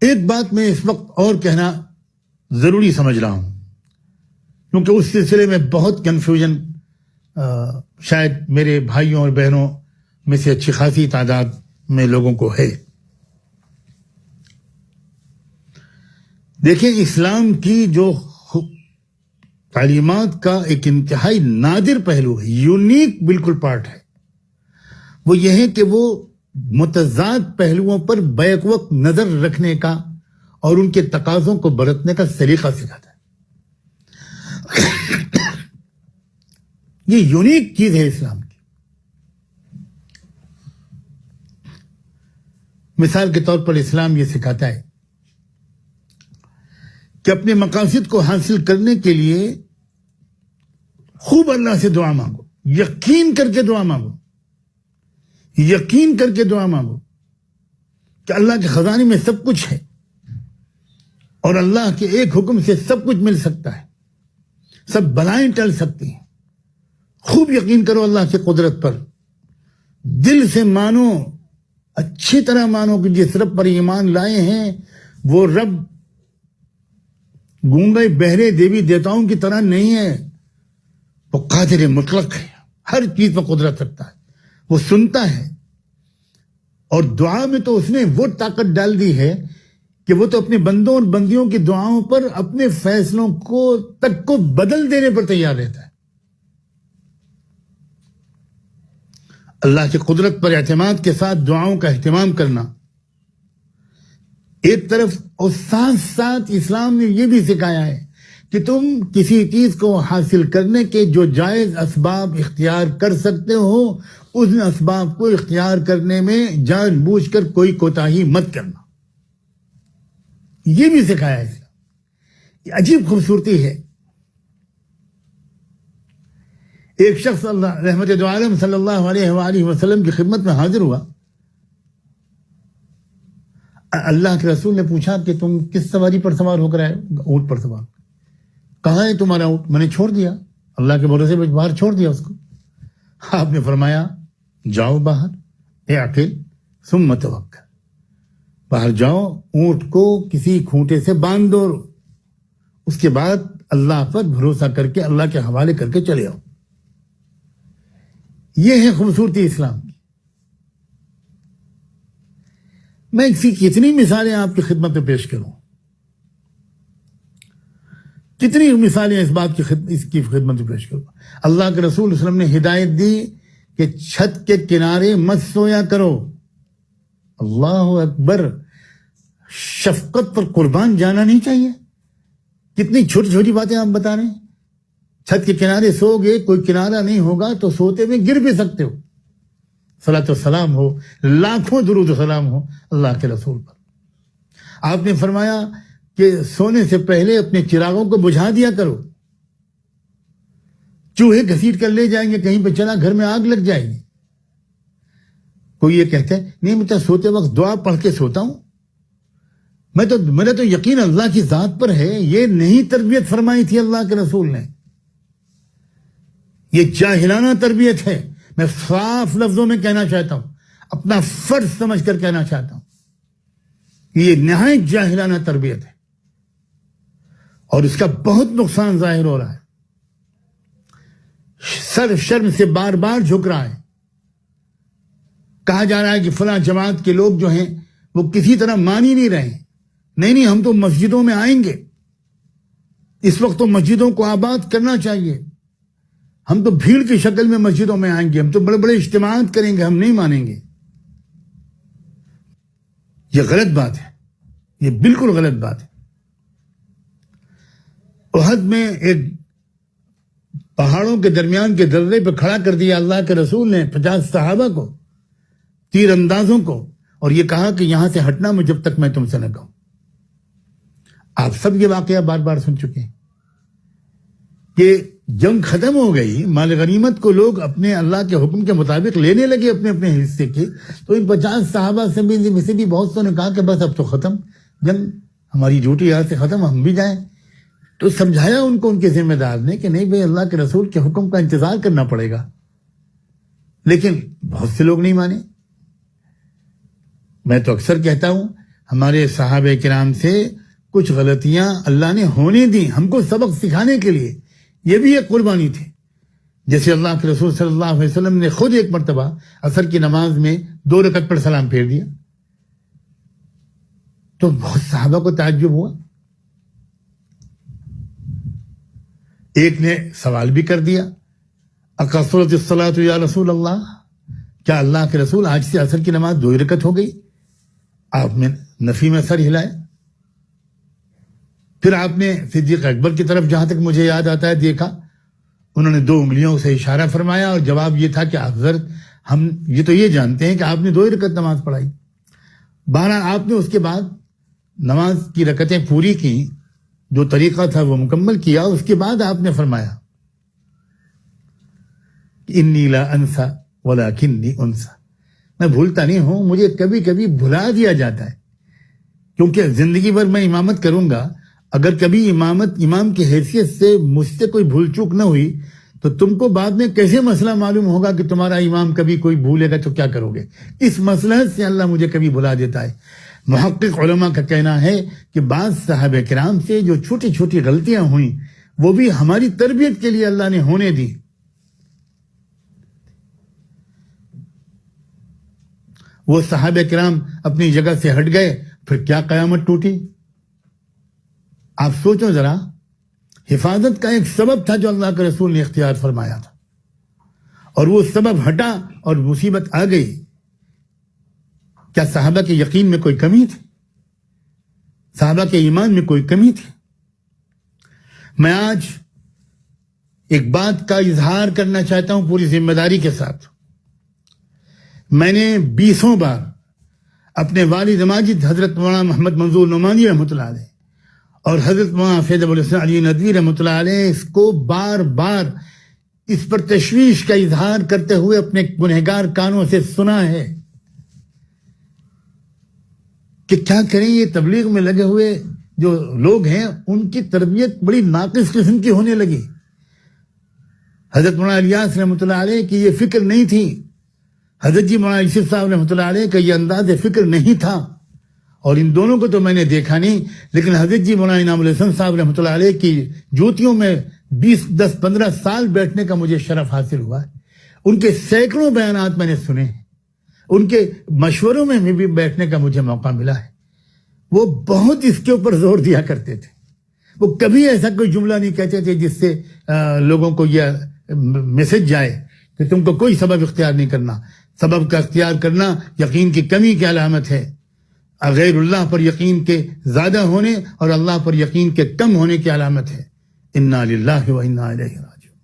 ایک بات میں اس وقت اور کہنا ضروری سمجھ رہا ہوں، کیونکہ اس سلسلے میں بہت کنفیوژن شاید میرے بھائیوں اور بہنوں میں سے اچھی خاصی تعداد میں لوگوں کو ہے۔ دیکھیں، اسلام کی جو تعلیمات کا ایک انتہائی نادر پہلو ہے، یونیک بالکل پارٹ ہے، وہ یہ ہے کہ وہ متضاد پہلوؤں پر بیک وقت نظر رکھنے کا اور ان کے تقاضوں کو برتنے کا سلیقہ سکھاتا ہے۔ یہ یونیک چیز ہے اسلام کی۔ مثال کے طور پر اسلام یہ سکھاتا ہے کہ اپنے مقاصد کو حاصل کرنے کے لیے خوب اللہ سے دعا مانگو، یقین کر کے دعا مانگو، یقین کر کے دعا مانگو کہ اللہ کے خزانے میں سب کچھ ہے اور اللہ کے ایک حکم سے سب کچھ مل سکتا ہے، سب بلائیں ٹل سکتی ہیں۔ خوب یقین کرو اللہ کی قدرت پر، دل سے مانو، اچھی طرح مانو کہ جس رب پر ایمان لائے ہیں وہ رب گونگے بہرے دیوی دیوتاؤں کی طرح نہیں ہے، وہ قادر مطلق ہے، ہر چیز پر قدرت رکھتا ہے، وہ سنتا ہے، اور دعا میں تو اس نے وہ طاقت ڈال دی ہے کہ وہ تو اپنے بندوں اور بندیوں کی دعاؤں پر اپنے فیصلوں کو بدل دینے پر تیار رہتا ہے۔ اللہ کی قدرت پر اعتماد کے ساتھ دعاؤں کا اہتمام کرنا ایک طرف، اور ساتھ ساتھ اسلام نے یہ بھی سکھایا ہے کہ تم کسی چیز کو حاصل کرنے کے جو جائز اسباب اختیار کر سکتے ہو، ان اسباب کو اختیار کرنے میں جان بوجھ کر کوئی کوتاہی مت کرنا، یہ بھی سکھایا ہے اسلام۔ یہ عجیب خوبصورتی ہے۔ ایک شخص اللہ رحمت دو عالم صلی اللہ علیہ وآلہ وسلم کی خدمت میں حاضر ہوا۔ اللہ کے رسول نے پوچھا کہ تم کس سواری پر سوار ہو کر آئے؟ اونٹ پر سوار۔ کہاں ہے تمہارا اونٹ؟ میں نے چھوڑ دیا، اللہ کے بھروسے پہ باہر چھوڑ دیا اس کو۔ آپ نے فرمایا جاؤ باہر، اعقل ثم توکل، باہر جاؤ، اونٹ کو کسی کھونٹے سے باندھ دو، اس کے بعد اللہ پر بھروسہ کر کے اللہ کے حوالے کر کے چلے آؤ۔ یہ ہے خوبصورتی اسلام کی۔ میں اس کی کتنی مثالیں آپ کی خدمت میں پیش کروں، کتنی مثالیں اس بات کی خدمت میں پیش کروں۔ اللہ کے رسول صلی اللہ علیہ وسلم نے ہدایت دی کہ چھت کے کنارے مت سویا کرو۔ اللہ اکبر، شفقت پر قربان جانا نہیں چاہیے۔ کتنی چھوٹی چھوٹی باتیں آپ بتا رہے ہیں۔ چھت کے کنارے سو گے، کوئی کنارہ نہیں ہوگا تو سوتے میں گر بھی سکتے ہو۔ صلاۃ و سلام ہو، لاکھوں درود و سلام ہو اللہ کے رسول پر۔ آپ نے فرمایا کہ سونے سے پہلے اپنے چراغوں کو بجھا دیا کرو، چوہے گھسیٹ کر لے جائیں گے، کہیں پہ چلا گھر میں آگ لگ جائے گی۔ کوئی یہ کہتا ہے نہیں میں تو سوتے وقت دعا پڑھ کے سوتا ہوں، میرا تو یقین اللہ کی ذات پر ہے۔ یہ نہیں تربیت فرمائی تھی اللہ کے رسول نے، یہ جاہلانہ تربیت ہے۔ میں صاف لفظوں میں کہنا چاہتا ہوں، اپنا فرض سمجھ کر کہنا چاہتا ہوں، یہ نہایت جاہلانہ تربیت ہے، اور اس کا بہت نقصان ظاہر ہو رہا ہے۔ سر شرم سے بار بار جھک رہا ہے۔ کہا جا رہا ہے کہ فلاں جماعت کے لوگ جو ہیں وہ کسی طرح مان ہی نہیں رہے ہیں۔ نہیں، ہم تو مسجدوں میں آئیں گے، اس وقت تو مسجدوں کو آباد کرنا چاہیے، ہم تو بھیڑ کی شکل میں مسجدوں میں آئیں گے، ہم تو بڑے بڑے اجتماعات کریں گے، ہم نہیں مانیں گے۔ یہ غلط بات ہے، یہ بالکل غلط بات ہے۔ احد میں ایک پہاڑوں کے درمیان کے درے پہ کھڑا کر دیا اللہ کے رسول نے 50 صحابہ کو، تیر اندازوں کو، اور یہ کہا کہ یہاں سے ہٹنا میں جب تک میں تم سے نہ کہوں۔ آپ سب یہ واقعہ بار بار سن چکے ہیں کہ جنگ ختم ہو گئی، مال غنیمت کو لوگ اپنے اللہ کے حکم کے مطابق لینے لگے اپنے اپنے حصے کے، تو ان 50 صحابہ سے بھی بہت سو نے کہا کہ بس اب تو ختم جنگ، ہماری ڈیوٹی یہاں سے ختم، ہم بھی جائیں۔ تو سمجھایا ان کو ان کے ذمہ دار نے کہ نہیں بھائی، اللہ کے رسول کے حکم کا انتظار کرنا پڑے گا، لیکن بہت سے لوگ نہیں مانے۔ میں تو اکثر کہتا ہوں ہمارے صحابہ کرام سے کچھ غلطیاں اللہ نے ہونے دی ہم کو سبق سکھانے کے لیے، یہ بھی ایک قربانی تھی. جیسے اللہ کے رسول صلی اللہ علیہ وسلم نے خود ایک مرتبہ عصر کی نماز میں 2 رکعت پر سلام پھیر دیا تو بہت صحابہ کو تعجب ہوا. ایک نے سوال بھی کر دیا، اقصرت الصلاۃ یا رسول اللہ، کیا اللہ کے رسول آج سے عصر کی نماز 2 رکعت ہو گئی؟ آپ نے نفی میں سر ہلایا. پھر آپ نے صدیق اکبر کی طرف جہاں تک مجھے یاد آتا ہے دیکھا، انہوں نے 2 انگلیوں سے اشارہ فرمایا اور جواب یہ تھا کہ حضرت ہم یہ تو یہ جانتے ہیں کہ آپ نے 2 رکعت نماز پڑھائی. بہرحال آپ نے اس کے بعد نماز کی رکعتیں پوری کی، جو طریقہ تھا وہ مکمل کیا. اس کے بعد آپ نے فرمایا انی لا انسا ولکنی انسا، میں بھولتا نہیں ہوں، مجھے کبھی کبھی بھلا دیا جاتا ہے، کیونکہ زندگی بھر میں امامت کروں گا، اگر کبھی امام کی حیثیت سے مجھ سے کوئی بھول چوک نہ ہوئی تو تم کو بعد میں کیسے مسئلہ معلوم ہوگا کہ تمہارا امام کبھی کوئی بھولے گا تو کیا کرو گے؟ اس مصلحت سے اللہ مجھے کبھی بھلا دیتا ہے. محقق علماء کا کہنا ہے کہ بعض صحابہ کرام سے جو چھوٹی چھوٹی غلطیاں ہوئیں وہ بھی ہماری تربیت کے لیے اللہ نے ہونے دی. وہ صحابہ کرام اپنی جگہ سے ہٹ گئے، پھر کیا قیامت ٹوٹی. آپ سوچو ذرا، حفاظت کا ایک سبب تھا جو اللہ کے رسول نے اختیار فرمایا تھا، اور وہ سبب ہٹا اور مصیبت آ گئی. کیا صحابہ کے یقین میں کوئی کمی تھی؟ صحابہ کے ایمان میں کوئی کمی تھی؟ میں آج ایک بات کا اظہار کرنا چاہتا ہوں پوری ذمہ داری کے ساتھ. میں نے 20 بار اپنے والد ماجد حضرت مولانا محمد منظور نعمانی رحمۃ اللہ علیہ اور حضرت مولانا فیض ابو الحسن علی ندوی رحمۃ اللہ علیہ اس کو بار بار اس پر تشویش کا اظہار کرتے ہوئے اپنے گنہگار کانوں سے سنا ہے کہ کیا کریں، یہ تبلیغ میں لگے ہوئے جو لوگ ہیں ان کی تربیت بڑی ناقص قسم کی ہونے لگی. حضرت مولانا الیاس رحمۃ اللہ علیہ کی یہ فکر نہیں تھی، حضرت جی مولانا یوسف صاحب رحمۃ اللہ علیہ کا یہ انداز فکر نہیں تھا، اور ان دونوں کو تو میں نے دیکھا نہیں، لیکن حضرت جی مولانا انعام الحسن صاحب رحمۃ اللہ علیہ کی جوتیوں میں 10-15 سال بیٹھنے کا مجھے شرف حاصل ہوا ہے. ان کے سینکڑوں بیانات میں نے سنے ہیں، ان کے مشوروں میں بھی بیٹھنے کا مجھے موقع ملا ہے. وہ بہت اس کے اوپر زور دیا کرتے تھے. وہ کبھی ایسا کوئی جملہ نہیں کہتے تھے جس سے لوگوں کو یہ میسج جائے کہ تم کو کوئی سبب اختیار نہیں کرنا. سبب کا اختیار کرنا یقین کی کمی کی علامت ہے، غیر اللہ پر یقین کے زیادہ ہونے اور اللہ پر یقین کے کم ہونے کی علامت ہے. انا للہ و انا الیہ راجعون.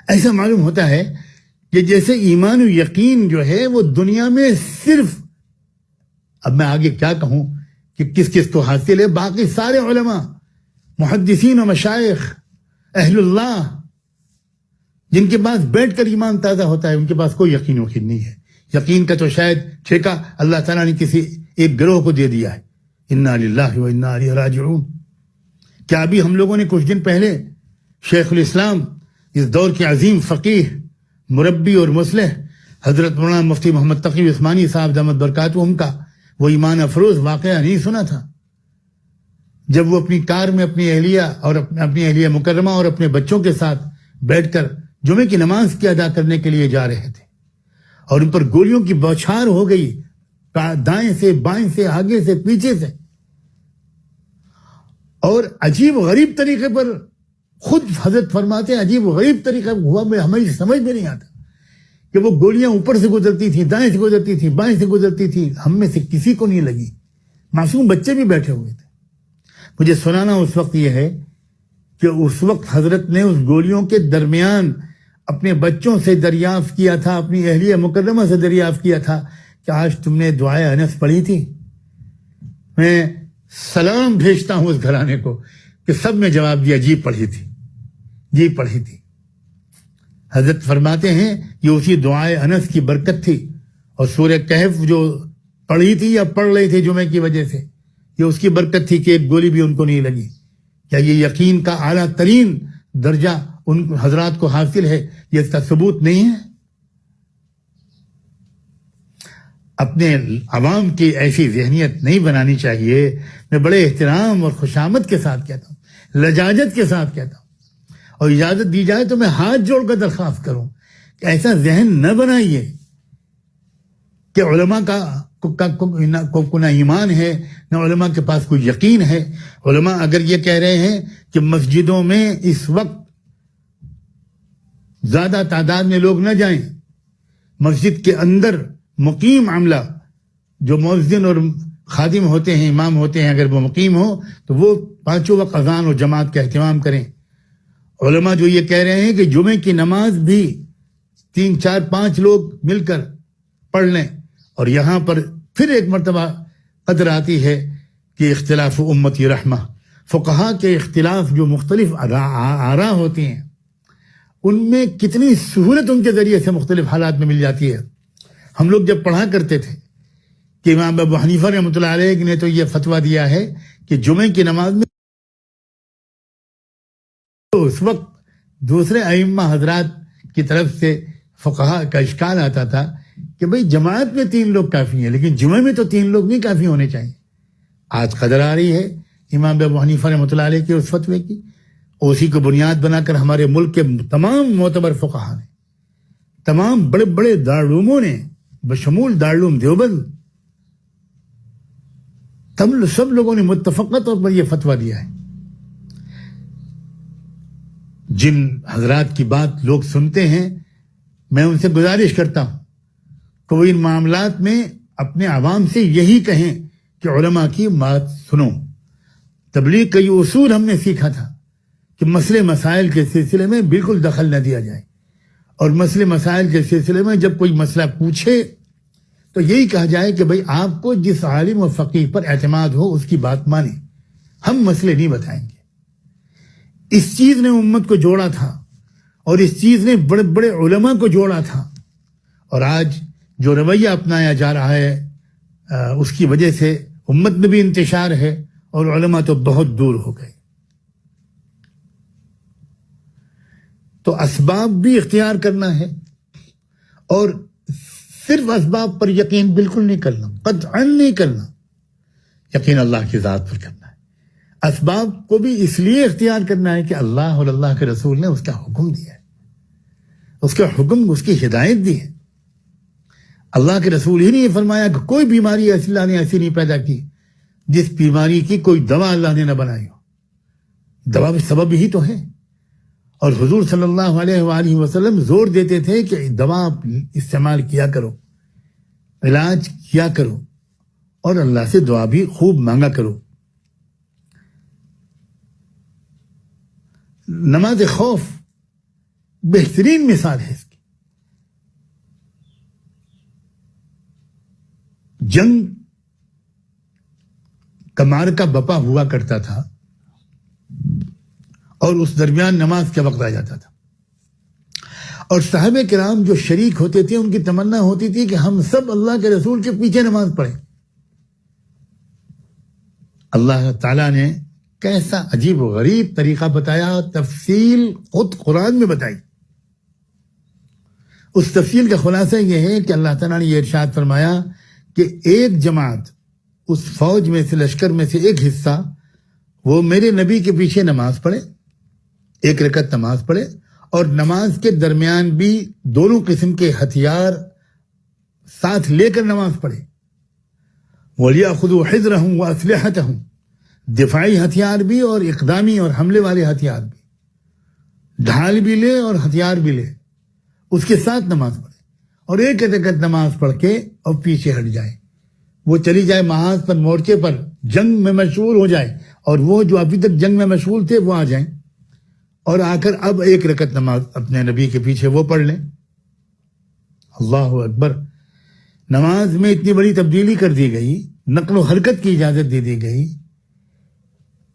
ایسا معلوم ہوتا ہے کہ جیسے ایمان و یقین جو ہے وہ دنیا میں صرف، اب میں آگے کیا کہوں کہ کس کس کو حاصل ہے، باقی سارے علماء، محدثین و مشائخ، اہل اللہ، جن کے پاس بیٹھ کر ایمان تازہ ہوتا ہے، ان کے پاس کوئی یقین وقین نہیں ہے. یقین کا تو شاید ٹھیکہ اللہ تعالیٰ نے کسی ایک گروہ کو دے دیا ہے. انا للہ و انا الیہ راجعون. کیا ابھی ہم لوگوں نے کچھ دن پہلے شیخ الاسلام، اس دور کے عظیم فقیہ، مربی اور مصلح حضرت مولانا مفتی محمد تقی عثمانی صاحب دامت برکاتہم کا وہ ایمان افروز واقعہ نہیں سنا تھا؟ جب وہ اپنی کار میں اپنی اہلیہ مکرمہ اور اپنے بچوں کے ساتھ بیٹھ کر جمعے کی نماز کی ادا کرنے کے لیے جا رہے تھے اور ان پر گولیوں کی بوچھار ہو گئی، دائیں سے بائیں سے آگے سے پیچھے سے، اور عجیب غریب طریقے پر، خود حضرت فرماتے ہیں عجیب غریب طریقہ ہوا، ہماری سمجھ میں نہیں آتا کہ وہ گولیاں اوپر سے گزرتی تھیں، دائیں سے گزرتی تھیں، بائیں سے گزرتی تھیں. ہم میں سے کسی کو نہیں لگی، معصوم بچے بھی بیٹھے ہوئے تھے. مجھے سنانا اس وقت یہ ہے کہ اس وقت حضرت نے اس گولیوں کے درمیان اپنے بچوں سے دریافت کیا تھا، اپنی اہلیہ مکرمہ سے دریافت کیا تھا کہ آج تم نے دعائے انس پڑھی تھی؟ میں سلام بھیجتا ہوں اس گھرانے کو کہ سب نے جواب دیا جی پڑھی تھی، جی پڑھی تھی. حضرت فرماتے ہیں یہ اسی دعائے انس کی برکت تھی، اور سورہ کہف جو پڑھی تھی یا پڑھ رہی تھی جمعے کی وجہ سے، یہ اس کی برکت تھی کہ ایک گولی بھی ان کو نہیں لگی. کیا یہ یقین کا اعلیٰ ترین درجہ ان حضرات کو حاصل ہے؟ یہ اس کا ثبوت نہیں ہے؟ اپنے عوام کی ایسی ذہنیت نہیں بنانی چاہیے. میں بڑے احترام اور خوشامد کے ساتھ کہتا ہوں، لجاجت کے ساتھ کہتا ہوں، اور اجازت دی جائے تو میں ہاتھ جوڑ کر درخواست کروں کہ ایسا ذہن نہ بنائیے کہ علماء کو نہ ایمان ہے، نہ علماء کے پاس کوئی یقین ہے. علماء اگر یہ کہہ رہے ہیں کہ مسجدوں میں اس وقت زیادہ تعداد میں لوگ نہ جائیں، مسجد کے اندر مقیم عملہ جو مؤذن اور خادم ہوتے ہیں، امام ہوتے ہیں، اگر وہ مقیم ہو تو وہ 5 وقت اذان اور جماعت کا اہتمام کریں. علماء جو یہ کہہ رہے ہیں کہ جمعے کی نماز بھی 3 4 5 لوگ مل کر پڑھ لیں، اور یہاں پر پھر ایک مرتبہ قدر آتی ہے کہ اختلاف امتی رحمہ. فقہا کے اختلاف جو مختلف آراء ہوتی ہیں ان میں کتنی سہولت ان کے ذریعے سے مختلف حالات میں مل جاتی ہے. ہم لوگ جب پڑھا کرتے تھے کہ امام ابو حنیفہ رحمۃ اللہ علیہ نے تو یہ فتویٰ دیا ہے کہ جمعے کی نماز میں اس وقت دوسرے ائمہ حضرات کی طرف سے فقہا کا اشکال آتا تھا کہ بھئی جماعت میں 3 لوگ کافی ہیں، لیکن جمعے میں تو 3 لوگ نہیں کافی ہونے چاہیے. آج قدر آ رہی ہے امام ابو حنیفہ رحمۃ اللہ علیہ کے اس فتوے کی، اسی کو بنیاد بنا کر ہمارے ملک کے تمام معتبر فقہا نے، تمام بڑے بڑے دارالعلوموں نے بشمول دارالعلوم دیوبند، سب لوگوں نے متفقہ طور پر یہ فتویٰ دیا ہے. جن حضرات کی بات لوگ سنتے ہیں میں ان سے گزارش کرتا ہوں کہ وہ ان معاملات میں اپنے عوام سے یہی کہیں کہ علماء کی بات سنو. تبلیغ کا یہ اصول ہم نے سیکھا تھا کہ مسئلے مسائل کے سلسلے میں بالکل دخل نہ دیا جائے، اور مسئلے مسائل کے سلسلے میں جب کوئی مسئلہ پوچھے تو یہی کہا جائے کہ بھئی آپ کو جس عالم و فقیہ پر اعتماد ہو اس کی بات مانیں، ہم مسئلے نہیں بتائیں گے. اس چیز نے امت کو جوڑا تھا، اور اس چیز نے بڑے بڑے علماء کو جوڑا تھا. اور آج جو رویہ اپنایا جا رہا ہے اس کی وجہ سے امت میں بھی انتشار ہے اور علماء تو بہت دور ہو گئے. تو اسباب بھی اختیار کرنا ہے، اور صرف اسباب پر یقین بالکل نہیں کرنا، قطعاً نہیں کرنا. یقین اللہ کی ذات پر کرنا ہے. اسباب کو بھی اس لیے اختیار کرنا ہے کہ اللہ اور اللہ کے رسول نے اس کا حکم دیا ہے، اس کا حکم، اس کی ہدایت دی ہے. اللہ کے رسول ہی نے یہ فرمایا کہ کوئی بیماری اللہ نے ایسی نہیں پیدا کی جس بیماری کی کوئی دوا اللہ نے نہ بنائی ہو. دوا بھی سبب ہی تو ہے، اور حضور صلی اللہ علیہ وآلہ وسلم زور دیتے تھے کہ دوا استعمال کیا کرو، علاج کیا کرو، اور اللہ سے دعا بھی خوب مانگا کرو. نماز خوف بہترین مثال ہے اس کی. جنگ کا معرکہ بپا ہوا کرتا تھا، اور اس درمیان نماز کا وقت آ جاتا تھا، اور صحابہ کرام جو شریک ہوتے تھے ان کی تمنا ہوتی تھی کہ ہم سب اللہ کے رسول کے پیچھے نماز پڑھیں. اللہ تعالیٰ نے کیسا عجیب و غریب طریقہ بتایا، تفصیل خود قرآن میں بتائی. اس تفصیل کا خلاصہ یہ ہے کہ اللہ تعالیٰ نے یہ ارشاد فرمایا کہ ایک جماعت، اس فوج میں سے، لشکر میں سے ایک حصہ، وہ میرے نبی کے پیچھے نماز پڑھے، 1 رکعت نماز پڑھے، اور نماز کے درمیان بھی دونوں قسم کے ہتھیار ساتھ لے کر نماز پڑھے. وَلْيَأْخُذُوا حِذْرَهُمْ وَأَسْلِحَتَهُمْ، دفاعی ہتھیار بھی اور اقدامی اور حملے والے ہتھیار بھی، ڈھال بھی لے اور ہتھیار بھی لے، اس کے ساتھ نماز پڑھے، اور 1 رکعت نماز پڑھ کے اور پیچھے ہٹ جائے. وہ چلی جائے محاذ پر، مورچے پر، جنگ میں مشغول ہو جائے، اور وہ جو ابھی تک جنگ میں مشغول تھے وہ آ جائیں اور آ کر اب 1 رکعت نماز اپنے نبی کے پیچھے وہ پڑھ لیں. اللہ اکبر. نماز میں اتنی بڑی تبدیلی کر دی گئی، نقل و حرکت کی اجازت دے دی گئی،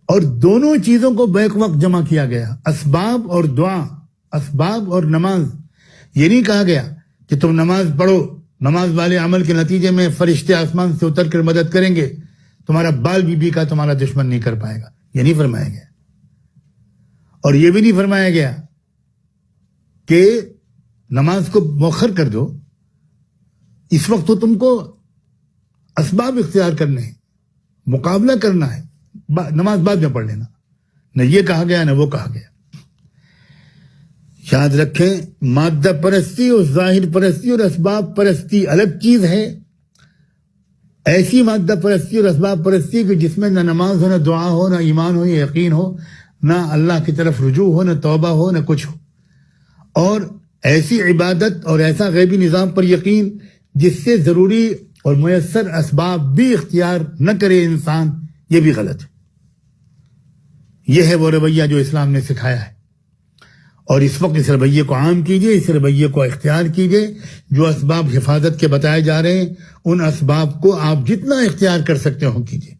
اور دونوں چیزوں کو بیک وقت جمع کیا گیا، اسباب اور دعا، اسباب اور نماز. یہ نہیں کہا گیا کہ تم نماز پڑھو، نماز والے عمل کے نتیجے میں فرشتے آسمان سے اتر کر مدد کریں گے، تمہارا بال بی بی کا تمہارا دشمن نہیں کر پائے گا. یہ نہیں فرمایا گیا. اور یہ بھی نہیں فرمایا گیا کہ نماز کو مؤخر کر دو، اس وقت تو تم کو اسباب اختیار کرنے ہیں، مقابلہ کرنا ہے، نماز بعد میں پڑھ لینا، نہ یہ کہا گیا نہ وہ کہا گیا۔ یاد رکھیں، مادہ پرستی اور ظاہر پرستی اور اسباب پرستی الگ چیز ہے۔ ایسی مادہ پرستی اور اسباب پرستی کہ جس میں نہ نماز ہو، نہ دعا ہو، نہ ایمان ہو، نہ یقین ہو، نہ اللہ کی طرف رجوع ہو، نہ توبہ ہو، نہ کچھ ہو، اور ایسی عبادت اور ایسا غیبی نظام پر یقین جس سے ضروری اور میسر اسباب بھی اختیار نہ کرے انسان، یہ بھی غلط ہے۔ یہ ہے وہ رویہ جو اسلام نے سکھایا ہے، اور اس وقت اس رویے کو عام کیجئے، اس رویے کو اختیار کیجئے۔ جو اسباب حفاظت کے بتائے جا رہے ہیں، ان اسباب کو آپ جتنا اختیار کر سکتے ہو کیجئے۔